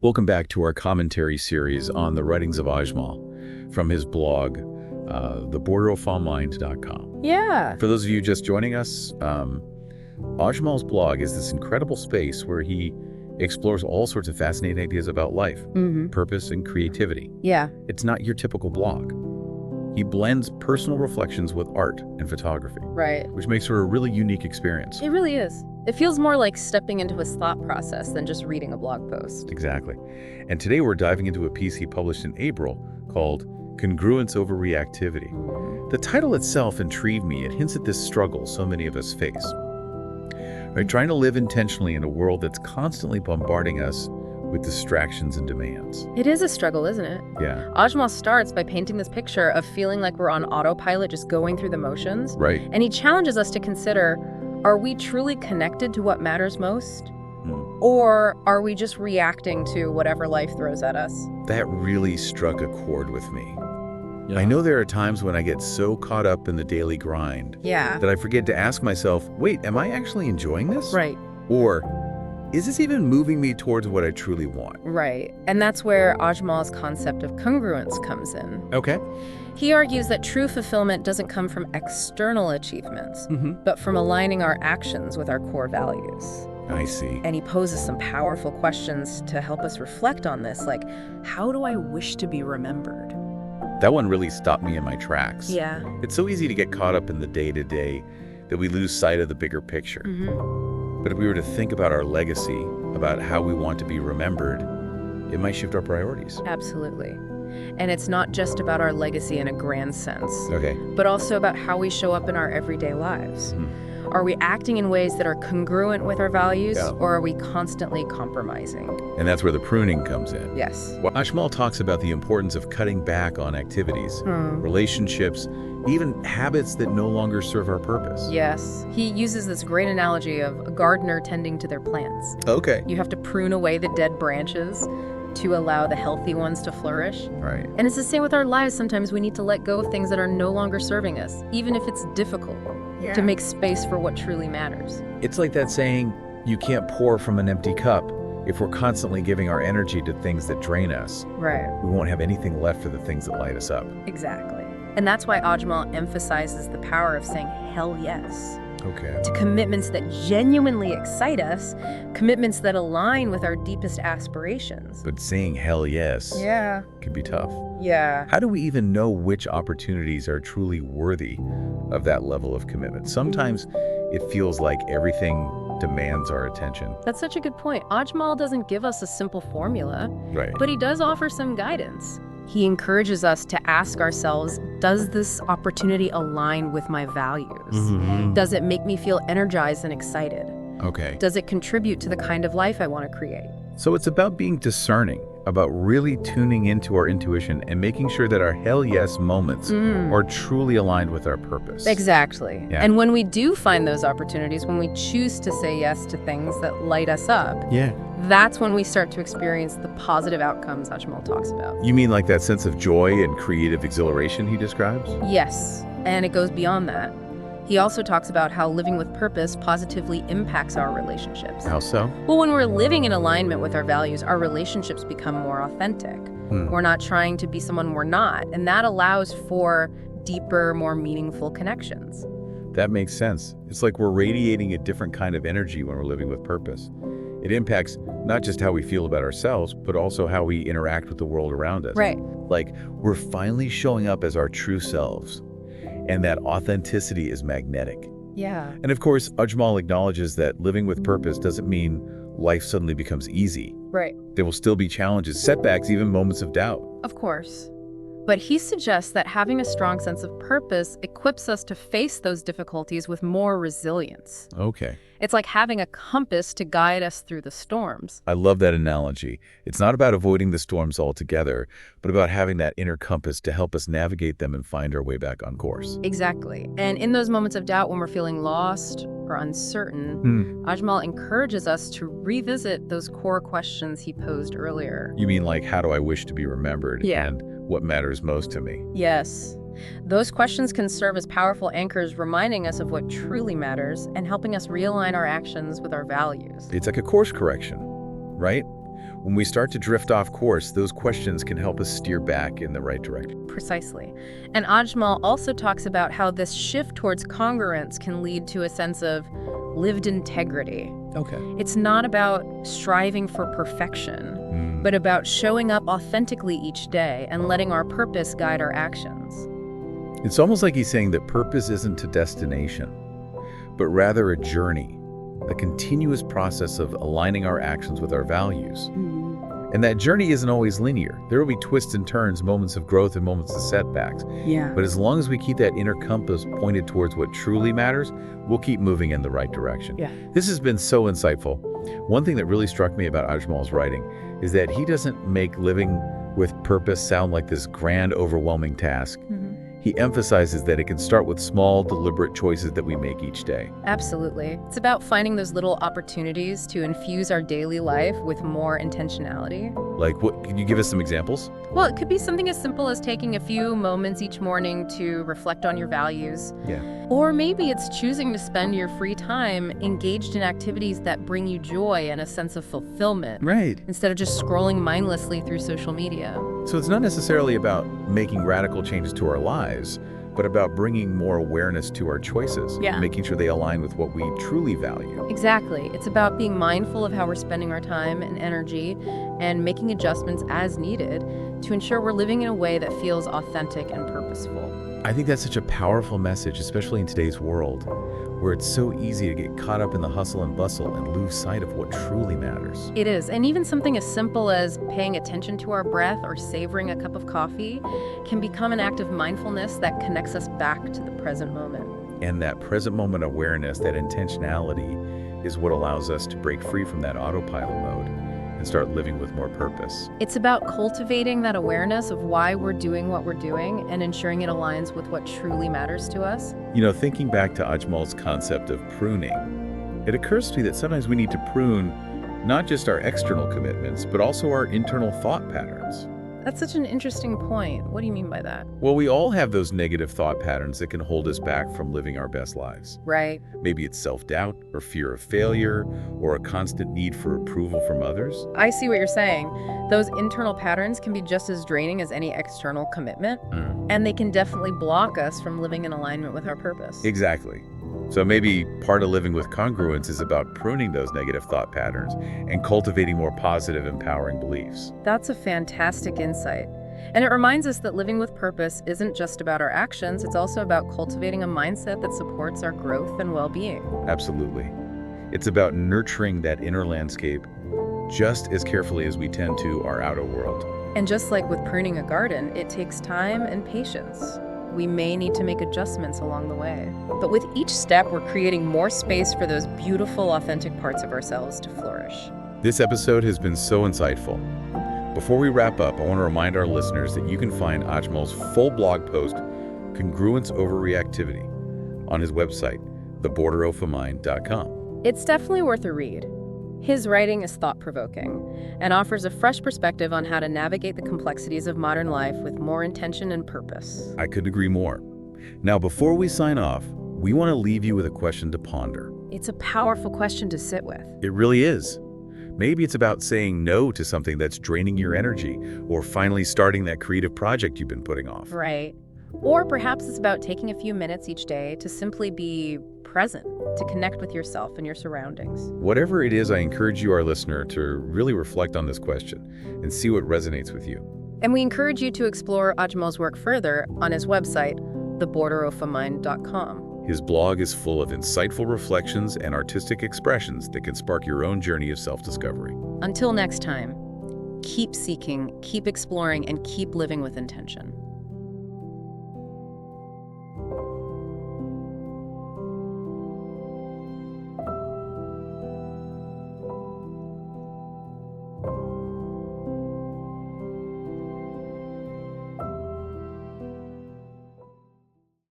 Welcome back to our commentary series on the writings of Ajmal from his blog, theborderofallmind.com. Yeah. For those of you just joining us, Ajmal's blog is this incredible space where he explores all sorts of fascinating ideas about life, purpose, and creativity. Yeah. It's not your typical blog. He blends personal reflections with art and photography, Right. which makes for a really unique experience. It really is. It feels more like stepping into his thought process than just reading a blog post. Exactly. And today we're diving into a piece he published in April called Congruence Over Reactivity. The title itself intrigued me. It hints at this struggle so many of us face. Right? Trying to live intentionally in a world that's constantly bombarding us with distractions and demands. It is a struggle, isn't it? Yeah. Ajmal starts by painting this picture of feeling like we're on autopilot, just going through the motions. Right. And he challenges us to consider, are we truly connected to what matters most? Or are we just reacting to whatever life throws at us? That really struck a chord with me. I know there are times when I get so caught up in the daily grind Yeah. that I forget to ask myself, wait, am I actually enjoying this? Right. Or is this even moving me towards what I truly want? Right. And that's where Ajmal's concept of congruence comes in. Okay. He argues that true fulfillment doesn't come from external achievements, but from aligning our actions with our core values. I see. And he poses some powerful questions to help us reflect on this, like, how do I wish to be remembered? That one really stopped me in my tracks. Yeah. It's so easy to get caught up in the day-to-day that we lose sight of the bigger picture. But if we were to think about our legacy, about how we want to be remembered, it might shift our priorities. Absolutely. And it's not just about our legacy in a grand sense, Okay. but also about how we show up in our everyday lives. Are we acting in ways that are congruent with our values, Yeah. or are we constantly compromising? And that's where the pruning comes in. Yes. Well, Ajmal talks about the importance of cutting back on activities, relationships, even habits that no longer serve our purpose. Yes. He uses this great analogy of a gardener tending to their plants. Okay. You have to prune away the dead branches to allow the healthy ones to flourish. Right. And it's the same with our lives. Sometimes we need to let go of things that are no longer serving us, even if it's difficult, to make space for what truly matters. It's like that saying, you can't pour from an empty cup. If we're constantly giving our energy to things that drain us, Right. we won't have anything left for the things that light us up. Exactly. And that's why Ajmal emphasizes the power of saying hell yes Okay. to commitments that genuinely excite us, commitments that align with our deepest aspirations. But saying hell yes Yeah. can be tough. Yeah. How do we even know which opportunities are truly worthy of that level of commitment? Sometimes it feels like everything demands our attention. That's such a good point. Ajmal doesn't give us a simple formula, Right. but he does offer some guidance. He encourages us to ask ourselves, does this opportunity align with my values? Does it make me feel energized and excited? Okay. Does it contribute to the kind of life I want to create? So it's about being discerning, about really tuning into our intuition and making sure that our hell yes moments are truly aligned with our purpose. Exactly. Yeah. And when we do find those opportunities, when we choose to say yes to things that light us up, Yeah. that's when we start to experience the positive outcomes Ajmal talks about. You mean like that sense of joy and creative exhilaration he describes? Yes, and it goes beyond that. He also talks about how living with purpose positively impacts our relationships. How so? Well, when we're living in alignment with our values, our relationships become more authentic. We're not trying to be someone we're not, and that allows for deeper, more meaningful connections. That makes sense. It's like we're radiating a different kind of energy when we're living with purpose. It impacts not just how we feel about ourselves, but also how we interact with the world around us. Right. Like we're finally showing up as our true selves, and that authenticity is magnetic. Yeah. And of course, Ajmal acknowledges that living with purpose doesn't mean life suddenly becomes easy. Right. There will still be challenges, setbacks, even moments of doubt. Of course. But he suggests that having a strong sense of purpose equips us to face those difficulties with more resilience. Okay. It's like having a compass to guide us through the storms. I love that analogy. It's not about avoiding the storms altogether, but about having that inner compass to help us navigate them and find our way back on course. Exactly. And in those moments of doubt when we're feeling lost or uncertain, Ajmal encourages us to revisit those core questions he posed earlier. You mean like, how do I wish to be remembered? Yeah. And what matters most to me? Yes. Those questions can serve as powerful anchors, reminding us of what truly matters and helping us realign our actions with our values. It's like a course correction, right? When we start to drift off course, those questions can help us steer back in the right direction. Precisely. And Ajmal also talks about how this shift towards congruence can lead to a sense of lived integrity. Okay. It's not about striving for perfection, but about showing up authentically each day and letting our purpose guide our actions. It's almost like he's saying that purpose isn't a destination, but rather a journey, a continuous process of aligning our actions with our values. And that journey isn't always linear. There will be twists and turns, moments of growth and moments of setbacks. Yeah. But as long as we keep that inner compass pointed towards what truly matters, we'll keep moving in the right direction. Yeah. This has been so insightful. One thing that really struck me about Ajmal's writing is that he doesn't make living with purpose sound like this grand, overwhelming task. He emphasizes that it can start with small, deliberate choices that we make each day. Absolutely. It's about finding those little opportunities to infuse our daily life with more intentionality. Like what? Can you give us some examples? Well, it could be something as simple as taking a few moments each morning to reflect on your values. Yeah. Or maybe it's choosing to spend your free time engaged in activities that bring you joy and a sense of fulfillment. Right. Instead of just scrolling mindlessly through social media. So it's not necessarily about making radical changes to our lives, but about bringing more awareness to our choices, making sure they align with what we truly value. Exactly. It's about being mindful of how we're spending our time and energy and making adjustments as needed to ensure we're living in a way that feels authentic and purposeful. I think that's such a powerful message, especially in today's world, where it's so easy to get caught up in the hustle and bustle and lose sight of what truly matters. It is. And even something as simple as paying attention to our breath or savoring a cup of coffee can become an act of mindfulness that connects us back to the present moment. And that present moment awareness, that intentionality, is what allows us to break free from that autopilot mode and start living with more purpose. It's about cultivating that awareness of why we're doing what we're doing and ensuring it aligns with what truly matters to us. You know, thinking back to Ajmal's concept of pruning, it occurs to me that sometimes we need to prune not just our external commitments, but also our internal thought patterns. That's such an interesting point. What do you mean by that? Well, we all have those negative thought patterns that can hold us back from living our best lives. Right. Maybe it's self-doubt or fear of failure or a constant need for approval from others. I see what you're saying. Those internal patterns can be just as draining as any external commitment, and they can definitely block us from living in alignment with our purpose. Exactly. So maybe part of living with congruence is about pruning those negative thought patterns and cultivating more positive, empowering beliefs. That's a fantastic insight. And it reminds us that living with purpose isn't just about our actions, it's also about cultivating a mindset that supports our growth and well-being. Absolutely. It's about nurturing that inner landscape just as carefully as we tend to our outer world. And just like with pruning a garden, it takes time and patience. We may need to make adjustments along the way. But with each step, we're creating more space for those beautiful, authentic parts of ourselves to flourish. This episode has been so insightful. Before we wrap up, I want to remind our listeners that you can find Ajmal's full blog post, Congruence Over Reactivity, on his website, theborderofamind.com. It's definitely worth a read. His writing is thought-provoking and offers a fresh perspective on how to navigate the complexities of modern life with more intention and purpose. I couldn't agree more. Now, before we sign off, we want to leave you with a question to ponder. It's a powerful question to sit with. It really is. Maybe it's about saying no to something that's draining your energy, or finally starting that creative project you've been putting off. Right. Or perhaps it's about taking a few minutes each day to simply be present, to connect with yourself and your surroundings. Whatever it is, I encourage you, our listener, to really reflect on this question and see what resonates with you. And we encourage you to explore Ajmal's work further on his website, theborderofamind.com. His blog is full of insightful reflections and artistic expressions that can spark your own journey of self-discovery. Until next time, keep seeking, keep exploring, and keep living with intention.